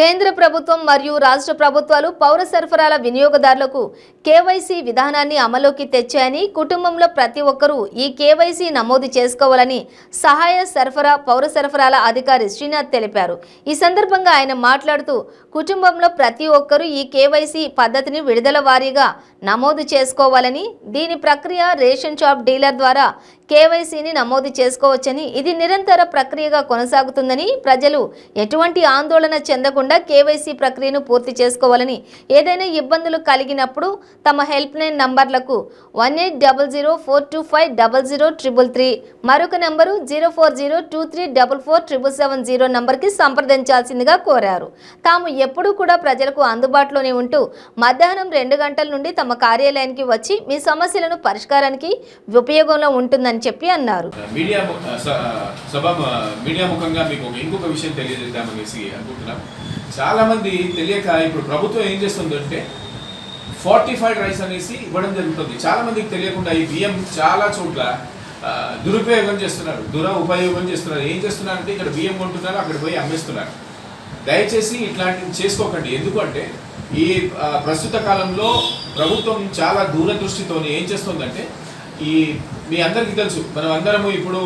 కేంద్ర ప్రభుత్వం మరియు రాష్ట్ర ప్రభుత్వాలు పౌర సరఫరాల వినియోగదారులకు కేవైసీ విధానాన్ని అమలుకి తెచ్చాయని, కుటుంబంలో ప్రతి ఒక్కరూ ఈ కేవైసీ నమోదు చేసుకోవాలని సహాయ సరఫరా పౌర సరఫరాల అధికారి శ్రీనాథ్ తెలిపారు. ఈ సందర్భంగా ఆయన మాట్లాడుతూ, కుటుంబంలో ప్రతి ఒక్కరూ ఈ కేవైసీ పద్ధతిని విడుదల వారీగా నమోదు చేసుకోవాలని, దీని ప్రక్రియ రేషన్ షాప్ డీలర్ ద్వారా కేవైసీని నమోదు చేసుకోవచ్చని, ఇది నిరంతర ప్రక్రియగా కొనసాగుతుందని, ప్రజలు ఎటువంటి ఆందోళన చెందకుండా కేవైసీ ప్రక్రియను పూర్తి చేసుకోవాలని, ఏదైనా ఇబ్బందులు కలిగినప్పుడు తమ హెల్ప్ లైన్ నంబర్లకు 180042500333 మరొక నంబరు 0402344770 నంబర్కి సంప్రదించాల్సిందిగా కోరారు. తాము ఎప్పుడూ కూడా ప్రజలకు అందుబాటులోనే ఉంటూ మధ్యాహ్నం 2 గంటల నుండి తమ కార్యాలయానికి వచ్చి మీ సమస్యలను పరిష్కారానికి ఉపయోగంలో ఉంటుందని చెప్పి అన్నారు. మీడియా ముఖంగా మీకు ఇంకొక విషయం తెలియజేద్దామనేసి అనుకుంటున్నాం. చాలా మంది తెలియక ఇప్పుడు ప్రభుత్వం ఏం చేస్తుందంటే ఫోర్టిఫైడ్ రైస్ అనేసి ఇవ్వడం జరుగుతుంది. చాలా మందికి తెలియకుండా ఈ బియ్యం చాలా చోట్ల దురుపయోగం చేస్తున్నారు, ఉపయోగం చేస్తున్నారు. ఏం చేస్తున్నారంటే ఇక్కడ బియ్యం కొంటున్నారు, అక్కడ పోయి అమ్మేస్తున్నారు. దయచేసి ఇట్లాంటివి చేసుకోకండి. ఎందుకంటే ఈ ప్రస్తుత కాలంలో ప్రభుత్వం చాలా దూరదృష్టితో ఏం చేస్తుందంటే, మీ అందరికీ తెలుసు, మనం అందరము ఇప్పుడు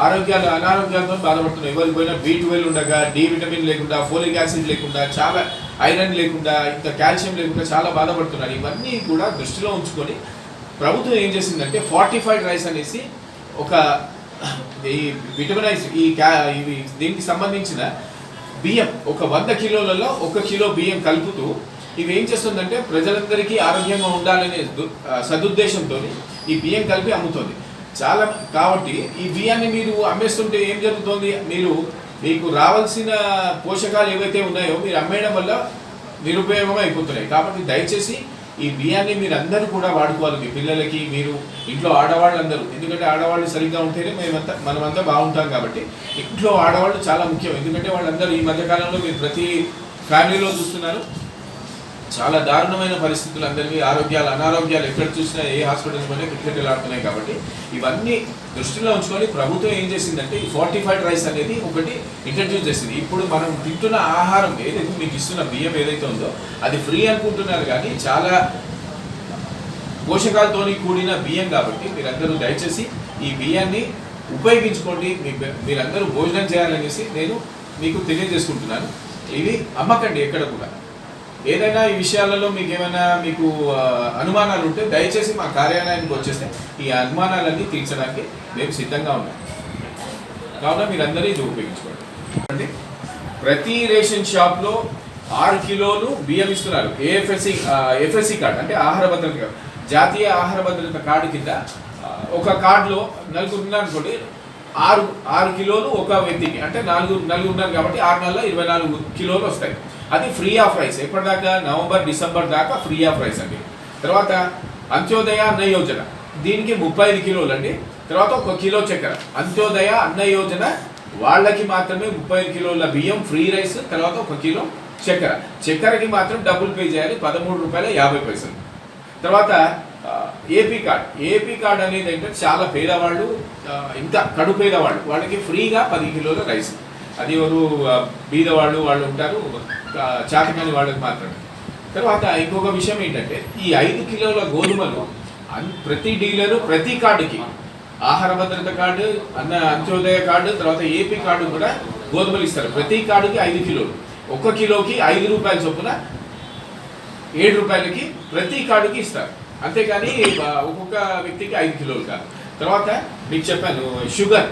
అనారోగ్యాలతో బాధపడుతున్నాం. ఎవరికి పోయినా B12 ఉండగా, డి విటమిన్ లేకుండా, ఫోలిక్ యాసిడ్ లేకుండా, చాలా ఐరన్ లేకుండా, ఇంత కాల్షియం లేకుండా చాలా బాధపడుతున్నారు. ఇవన్నీ కూడా దృష్టిలో ఉంచుకొని ప్రభుత్వం ఏం చేసిందంటే ఫోర్టిఫైడ్ రైస్ అనేసి ఒక ఈ విటమినైజ్ ఇవి దీనికి సంబంధించిన బియ్యం ఒక 100 కిలోలలో 1 కిలో బియ్యం కలుపుతూ ఇవి ఏం చేస్తుందంటే ప్రజలందరికీ ఆరోగ్యంగా ఉండాలనే సదుద్దేశంతో ఈ బియ్యం కలిపి అమ్ముతుంది. కాబట్టి ఈ బియ్యాన్ని మీరు అమ్మేస్తుంటే ఏం జరుగుతుంది, మీకు రావాల్సిన పోషకాలు ఏవైతే ఉన్నాయో మీరు అమ్మేయడం వల్ల నిరుపయోగం అయిపోతున్నాయి. కాబట్టి దయచేసి ఈ బియ్యాన్ని మీరు అందరూ కూడా వాడుకోవాలి. మీ పిల్లలకి, మీరు ఇంట్లో ఆడవాళ్ళందరూ, ఎందుకంటే ఆడవాళ్ళు సరిగ్గా ఉంటేనే మనమంతా బాగుంటాం. కాబట్టి ఇంట్లో ఆడవాళ్ళు చాలా ముఖ్యం. ఎందుకంటే వాళ్ళందరూ ఈ మధ్యకాలంలో మీరు ప్రతి ఫ్యామిలీలో చూస్తున్నారు, చాలా దారుణమైన పరిస్థితులు, అందరికీ అనారోగ్యాలు ఎక్కడ చూసినా, ఏ హాస్పిటల్స్ పోయినా క్రికెట్లు ఆడుతున్నాయి. కాబట్టి ఇవన్నీ దృష్టిలో ఉంచుకొని ప్రభుత్వం ఏం చేసిందంటే ఈ ఫోర్టిఫైడ్ రైస్ అనేది ఒకటి ఇంట్రడ్యూస్ చేసింది. ఇప్పుడు మనం తింటున్న ఆహారం ఏదైతే మీకు ఇస్తున్న బియ్యం ఏదైతే ఉందో అది ఫ్రీ అనుకుంటున్నారు, కానీ చాలా పోషకాలతో కూడిన బియ్యం. కాబట్టి మీరందరూ దయచేసి ఈ బియ్యాన్ని ఉపయోగించుకోండి. మీరందరూ భోజనం చేయాలనేసి నేను మీకు తెలియజేసుకుంటున్నాను. ఇవి అమ్మకండి ఎక్కడ కూడా. ఏదైనా ఈ విషయాలలో మీకు అనుమానాలు ఉంటే దయచేసి మా కార్యాలయానికి వచ్చేస్తే ఈ అనుమానాలన్నీ తీర్చడానికి మేము సిద్ధంగా ఉన్నాం. కావున మీరందరూ ఇది ఉపయోగించుకోండి. ప్రతి రేషన్ షాప్లో 6 కిలోలు బియ్యం ఇస్తున్నారు. ఎఫ్ఎస్సి కార్డు అంటే ఆహార భద్రత కార్డు, జాతీయ ఆహార భద్రత కార్డు కింద ఒక కార్డులో నలుగురు ఉన్నారు అనుకోండి, 6 కిలోలు ఒక వ్యక్తికి, అంటే నలుగురు ఉన్నారు కాబట్టి 6 నెలల 24 కిలోలు వస్తాయి. అది ఫ్రీ ఆఫ్ రైస్. ఎప్పటిదాకా? నవంబర్ డిసెంబర్ దాకా ఫ్రీ ఆఫ్ రైస్ అండి. తర్వాత అంత్యోదయ అన్న యోజన, దీనికి 35 కిలోలు అండి. తర్వాత 1 కిలో చక్కెర. అంత్యోదయ అన్న యోజన వాళ్ళకి మాత్రమే 35 కిలోల బియ్యం ఫ్రీ రైస్, తర్వాత 1 కిలో చక్కెర. చక్కెరకి మాత్రం డబ్బులు పే చేయాలి, ₹13.50. తర్వాత ఏపీ కార్డ్ అనేది ఏంటంటే చాలా పేదవాళ్ళు, ఇంకా కడు పేదవాళ్ళు, వాళ్ళకి ఫ్రీగా 10 కిలోల రైస్. అది ఎవరు బీదవాళ్ళు ఉంటారు, చాతకాని వాళ్ళకి మాత్రమే. తర్వాత ఇంకొక విషయం ఏంటంటే ఈ 5 కిలోల గోధుమలు ప్రతి డీలరు ప్రతి కార్డుకి, ఆహార భద్రత కార్డు, అంత్యోదయ కార్డు, తర్వాత ఏపీ కార్డు కూడా గోధుమలు ఇస్తారు. ప్రతి కార్డుకి 5 కిలోలు, 1 కిలోకి ₹5 చొప్పున ₹7 ప్రతి కార్డుకి ఇస్తారు. అంతేకాని ఒక్కొక్క వ్యక్తికి 5 కిలోలు కాదు. తర్వాత మీకు చెప్పాను షుగర్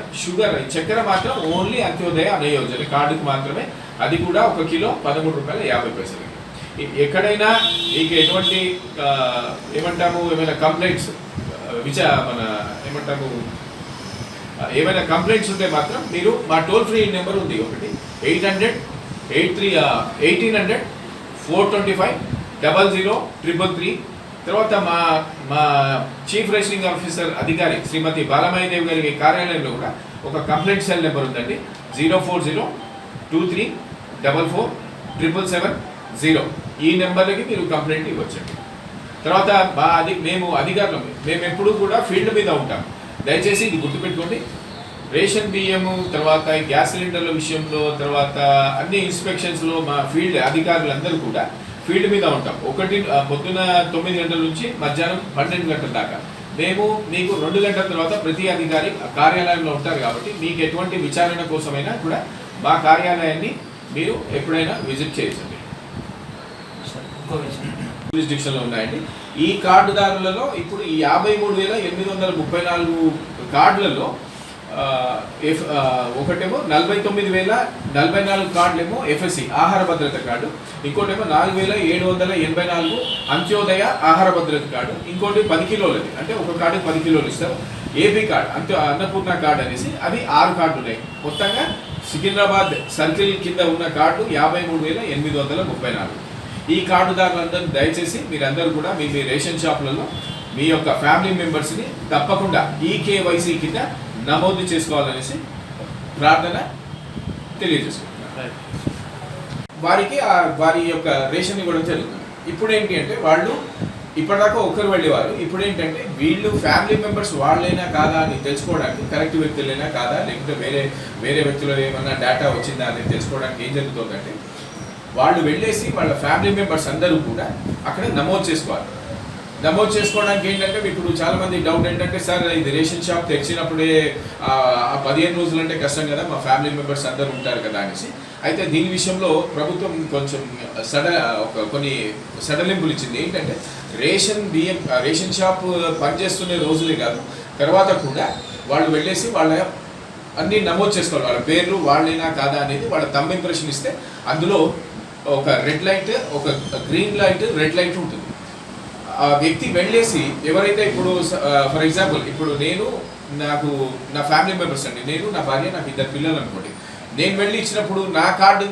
చక్కెర మాత్రం ఓన్లీ అంత్యోదయ అనే యోజన కార్డుకి మాత్రమే, అది కూడా 1 కిలో ₹13.50. ఎక్కడైనా మీకు ఎటువంటి ఏమైనా కంప్లైంట్స్ ఏమైనా కంప్లైంట్స్ ఉంటే మాత్రం మీరు మా టోల్ ఫ్రీ నెంబర్ ఉంది ఒకటి, 800-425-0033. తర్వాత మా చీఫ్ రేషనింగ్ ఆఫీసర్ అధికారి శ్రీమతి బాలమయ్యదేవి గారి కార్యాలయంలో కూడా ఒక కంప్లైంట్ సెల్ నెంబర్ ఉందండి, 04023447770. ఈ నెంబర్లకి మీరు కంప్లైంట్ ఇవ్వచ్చండి. తర్వాత మేము అధికారులు, మేము ఎప్పుడూ కూడా ఫీల్డ్ మీద ఉంటాం. దయచేసి ఇది గుర్తుపెట్టుకోండి. రేషన్ బియ్యము, తర్వాత గ్యాస్ సిలిండర్ల విషయంలో, తర్వాత అన్ని ఇన్స్పెక్షన్స్లో మా ఫీల్డ్ అధికారులందరూ కూడా ఫీల్డ్ మీద ఉంటాం. పొద్దున 9 గంటల నుంచి మధ్యాహ్నం 12 గంటల దాకా. మేము మీకు 2 గంటల తర్వాత ప్రతి అధికారి కార్యాలయంలో ఉంటారు కాబట్టి మీకు ఎటువంటి విచారణ కోసమైనా కూడా మా కార్యాలయాన్ని మీరు ఎప్పుడైనా విజిట్ చేయొచ్చండి. జ్యూరిస్డిక్షన్లో ఉన్నాయండి. ఈ కార్డుదారులలో ఇప్పుడు ఈ 53,834 కార్డులలో ఒకటేమో 49,044 కార్డులేమో ఎఫ్ఎస్సి ఆహార భద్రత కార్డు, ఇంకోటేమో 4,784 అంత్యోదయ ఆహార భద్రత కార్డు, ఇంకోటి 10 కిలోలది, అంటే ఒక కార్డు 10 కిలోలు ఇస్తారు. ఏపీ కార్డు అన్నపూర్ణ కార్డు అనేసి అవి 6 కార్డు ఉన్నాయి. మొత్తంగా సికింద్రాబాద్ సర్కిల్ కింద ఉన్న కార్డు 53,834. ఈ కార్డుదారులందరూ దయచేసి మీరందరూ కూడా మీ రేషన్ షాపులలో మీ యొక్క ఫ్యామిలీ మెంబర్స్ని తప్పకుండా ఈ కేవైసీ కింద నమోదు చేసుకోవాలనేసి ప్రార్థన తెలియజేసుకుంటున్నారు. వారికి వారి యొక్క రేషన్ ఇవ్వడం జరుగుతుంది. ఇప్పుడు ఏంటి అంటే వాళ్ళు ఇప్పటిదాకా ఒకరు వెళ్ళేవారు. ఇప్పుడు ఏంటంటే వీళ్ళు ఫ్యామిలీ మెంబర్స్ వాళ్ళైనా కాదా అని తెలుసుకోవడానికి, కరెక్ట్ వ్యక్తులైనా కాదా లేకపోతే వేరే వ్యక్తులు ఏమన్నా డేటా వచ్చిందా అని తెలుసుకోవడానికి ఏం జరుగుతుందంటే వాళ్ళు వెళ్ళేసి వాళ్ళ ఫ్యామిలీ మెంబర్స్ అందరూ కూడా అక్కడ నమోదు చేసుకోవాలి. నమోదు చేసుకోవడానికి ఏంటంటే ఇప్పుడు చాలామంది డౌట్ ఏంటంటే, సార్ ఇది రేషన్ షాప్ తెచ్చినప్పుడే 15 రోజులు అంటే కష్టం కదా, మా ఫ్యామిలీ మెంబర్స్ అందరూ ఉంటారు కదా అనేసి. అయితే దీని విషయంలో ప్రభుత్వం కొంచెం కొన్ని సడలింపులు ఇచ్చింది. ఏంటంటే రేషన్ షాప్ పనిచేస్తున్న రోజులే కాదు, తర్వాత కూడా వాళ్ళు వెళ్ళేసి వాళ్ళ అన్నీ నమోదు చేసుకోవాలి. వాళ్ళ పేర్లు వాళ్ళైనా కాదా అనేది వాళ్ళ థంబ్ ఇంప్రెషన్ ఇస్తే అందులో ఒక రెడ్ లైట్, ఒక గ్రీన్ లైట్, రెడ్ లైట్ ఉంటుంది. ఆ వ్యక్తి వెళ్ళేసి ఎవరైతే ఇప్పుడు ఫర్ ఎగ్జాంపుల్ ఇప్పుడు నాకు నా ఫ్యామిలీ మెంబర్స్ అండి, నేను నా భార్య, నాకు 2 పిల్లలు అనుకోండి. నేను వెళ్ళి ఇచ్చినప్పుడు నా కార్డు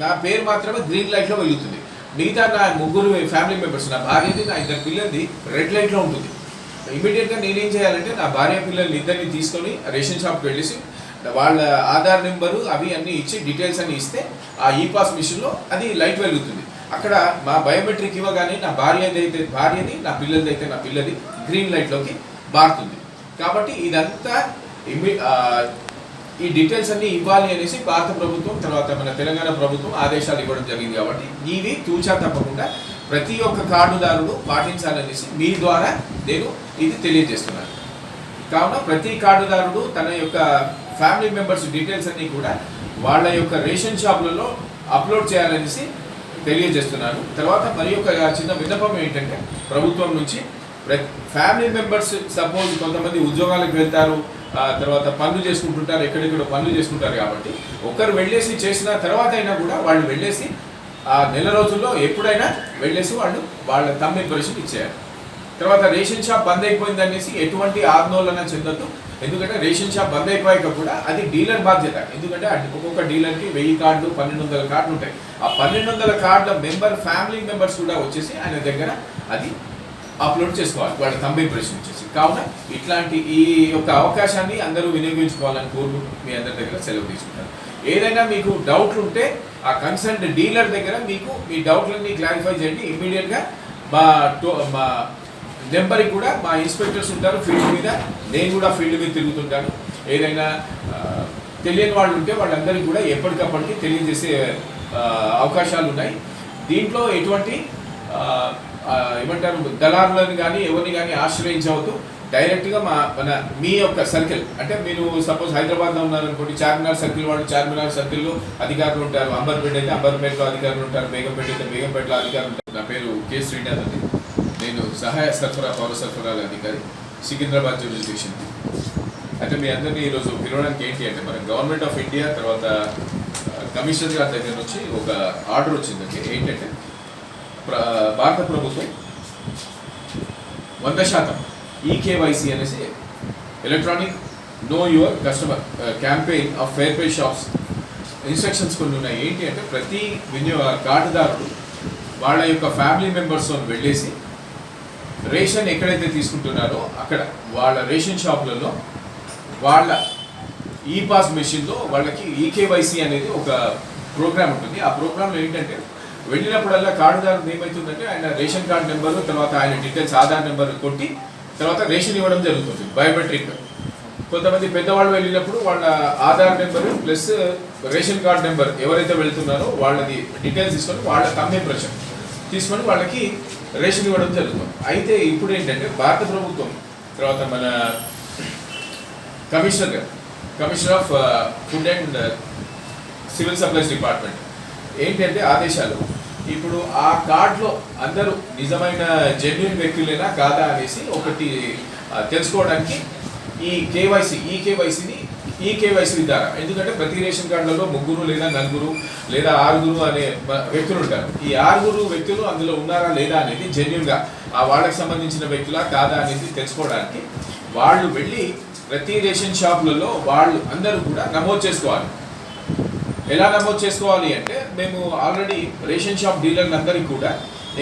నా పేరు మాత్రమే గ్రీన్ లైట్లో వెలుగుతుంది. మిగతా నా 3 ఫ్యామిలీ మెంబర్స్, నా భార్యది, నా 2 పిల్లలది రెడ్ లైట్లో ఉంటుంది. ఇమీడియట్గా నేనేం చేయాలంటే నా భార్య పిల్లల్ని ఇద్దరిని తీసుకొని రేషన్ షాప్కి వెళ్ళేసి వాళ్ళ ఆధార్ నెంబరు అవి అన్నీ ఇచ్చి డీటెయిల్స్ అన్నీ ఇస్తే ఆ ఈపాస్ మిషన్లో అది లైట్ వెలుగుతుంది. అక్కడ మా బయోమెట్రిక్ ఇవ్వగానే నా భార్యది, నా పిల్లలదైతే నా పిల్లది గ్రీన్ లైట్లోకి మారుతుంది. కాబట్టి ఇదంతా ఈ డీటెయిల్స్ అన్నీ ఇవ్వాలి అనేసి భారత ప్రభుత్వం, తర్వాత మన తెలంగాణ ప్రభుత్వం ఆదేశాలు ఇవ్వడం జరిగింది. కాబట్టి ఇవి తూచా తప్పకుండా ప్రతి ఒక్క కార్డుదారుడు పాటించాలనేసి మీ ద్వారా నేను ఇది తెలియజేస్తున్నాను. కావున ప్రతి కార్డుదారుడు తన యొక్క ఫ్యామిలీ మెంబర్స్ డీటెయిల్స్ అన్నీ కూడా వాళ్ళ యొక్క రేషన్ షాపులలో అప్లోడ్ చేయాలనేసి తెలియజేస్తున్నాను. తర్వాత మరి ఒక చిన్న విన్నపం ఏంటంటే ప్రభుత్వం నుంచి ఫ్యామిలీ మెంబర్స్ సపోజ్ కొంతమంది ఉద్యోగాలకు వెళ్తారు, తర్వాత పనులు చేసుకుంటుంటారు, ఎక్కడెక్కడ పనులు చేసుకుంటారు. కాబట్టి ఒకరు వెళ్ళేసి చేసిన తర్వాత అయినా కూడా వాళ్ళు వెళ్ళేసి ఆ నెల రోజుల్లో ఎప్పుడైనా వెళ్ళేసి వాళ్ళ థంబ్ ఇంప్రెషన్ ఇచ్చేయాలి. తర్వాత రేషన్ షాప్ బంద్ అయిపోయింది అనేసి ఎటువంటి ఆందోళన చెందొద్దు. ఎందుకంటే రేషన్ షాప్ బంద్ అయిపోయాక కూడా అది డీలర్ బాధ్యత. ఎందుకంటే ఒక్కొక్క డీలర్కి 1000 కార్డులు 1200 కార్డులు ఉంటాయి. ఆ 1200 కార్డుల ఫ్యామిలీ మెంబర్స్ కూడా వచ్చేసి ఆయన దగ్గర అది అప్లోడ్ చేసుకోవాలి వాళ్ళ థంబ్ ఇంప్రెషన్ వచ్చేసి. కావున ఇట్లాంటి ఈ యొక్క అవకాశాన్ని అందరూ వినియోగించుకోవాలని కోరుకుంటూ మీ అందరి దగ్గర సెలవు తీసుకుంటారు. ఏదైనా మీకు డౌట్లు ఉంటే ఆ కన్సర్న్ డీలర్ దగ్గర మీ డౌట్లన్నీ క్లారిఫై చేయండి. ఇమ్మీడియట్గా మా నెంబర్కి కూడా మా ఇన్స్పెక్టర్స్ ఉంటారు ఫీల్డ్ మీద, నేను కూడా ఫీల్డ్ మీద తిరుగుతుంటాను. ఏదైనా తెలియని వాళ్ళు ఉంటే వాళ్ళందరికీ కూడా ఎప్పటికప్పటికి తెలియజేసే అవకాశాలు ఉన్నాయి. దీంట్లో ఎటువంటి ఏమంటారు దళారులను కానీ ఎవరిని కానీ ఆశ్రయించవద్దు. డైరెక్ట్గా మీ యొక్క సర్కిల్, అంటే మీరు సపోజ్ హైదరాబాద్లో ఉన్నారనుకోండి, చార్మినార్ సర్కిల్ వాళ్ళు చార్మినార్ సర్కిల్లో అధికారులు ఉంటారు, అంబర్పేట అయితే అంబర్పేటలో అధికారులు ఉంటారు, బేగంపేట అయితే బేగంపేటలో అధికారులు ఉంటారు. నా పేరు కె శ్రీనాథ్ అండి, నేను సహాయ పౌర సరఫరాల అధికారి, సికింద్రాబాద్ జ్యూరిస్డిక్షన్. అయితే మీ అందరినీ ఈరోజు పిలవడానికి ఏంటి అంటే, మన గవర్నమెంట్ ఆఫ్ ఇండియా తర్వాత కమిషనర్ గారి దగ్గర నుంచి ఒక ఆర్డర్ వచ్చిందండి. ఏంటంటే భారత ప్రభుత్వం 100% ఈకేవైసీ అనేసి electronic know your customer campaign of fair pay shops instructions కొన్ని ఉన్నాయి. ఏంటి అంటే ప్రతి కార్డుదారుడు వాళ్ళ యొక్క ఫ్యామిలీ మెంబర్స్తో వెళ్ళేసి రేషన్ ఎక్కడైతే తీసుకుంటున్నారో అక్కడ వాళ్ళ రేషన్ షాపులలో వాళ్ళ ఈపాస్ మెషిన్లో వాళ్ళకి ఈకేవైసీ అనేది ఒక ప్రోగ్రామ్ ఉంటుంది. ఆ ప్రోగ్రాంలో ఏంటంటే వెళ్ళినప్పుడల్లా కార్డుదారుడు ఏమవుతుందంటే ఆయన రేషన్ కార్డు నెంబరు, తర్వాత ఆయన డీటెయిల్స్ ఆధార్ నెంబర్ కొట్టి తర్వాత రేషన్ ఇవ్వడం జరుగుతుంది బయోమెట్రిక్. కొంతమంది పెద్దవాళ్ళు వెళ్ళినప్పుడు వాళ్ళ Aadhaar number plus ration card number ఎవరైతే వెళ్తున్నారో వాళ్ళది డీటెయిల్స్ తీసుకొని వాళ్ళ థంబ్ ఇంప్రెషన్ తీసుకొని వాళ్ళకి రేషన్ ఇవ్వడం జరుగుతుంది. అయితే ఇప్పుడు ఏంటంటే భారత ప్రభుత్వం తర్వాత మన commissioner of food and civil supplies department ఏంటంటే ఆదేశాలు, ఇప్పుడు ఆ కార్డులో అందరూ నిజమైన జెన్యున్ వ్యక్తులేనా కాదా అనేసి ఒకటి తెలుసుకోవడానికి ఈ కేవైసీ ద్వారా, ఎందుకంటే ప్రతి రేషన్ కార్డులలో 3 లేదా 4 లేదా 6 అనే వ్యక్తులు ఉంటారు. ఈ 6 వ్యక్తులు అందులో ఉన్నారా లేదా అనేది జెన్యున్గా ఆ వాళ్ళకి సంబంధించిన వ్యక్తులా కాదా అనేది తెలుసుకోవడానికి వాళ్ళు వెళ్ళి ప్రతి రేషన్ షాపులలో వాళ్ళు అందరూ కూడా నమోదు చేసుకోవాలి. ఎలా నమోదు చేసుకోవాలి అంటే, మేము ఆల్రెడీ రేషన్ షాప్ డీలర్లందరికీ కూడా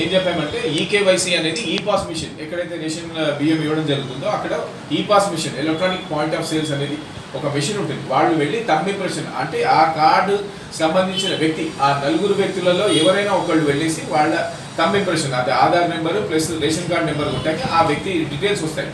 ఏం చెప్పామంటే ఈకేవైసీ అనేది ఈ పాస్ మిషన్, ఎక్కడైతే రేషన్ బియ్యం ఇవ్వడం జరుగుతుందో అక్కడ ఈ POS machine, electronic point of sales అనేది ఒక మిషన్ ఉంటుంది. వాళ్ళు వెళ్ళి థంబ్ ఇంప్రెషన్ అంటే ఆ కార్డు సంబంధించిన వ్యక్తి, ఆ 4 వ్యక్తులలో ఎవరైనా ఒకళ్ళు వెళ్ళేసి వాళ్ళ థంబ్ ఇంప్రెషన్, అది Aadhaar number plus ration card number కొట్టాక ఆ వ్యక్తి డీటెయిల్స్ వస్తాయి.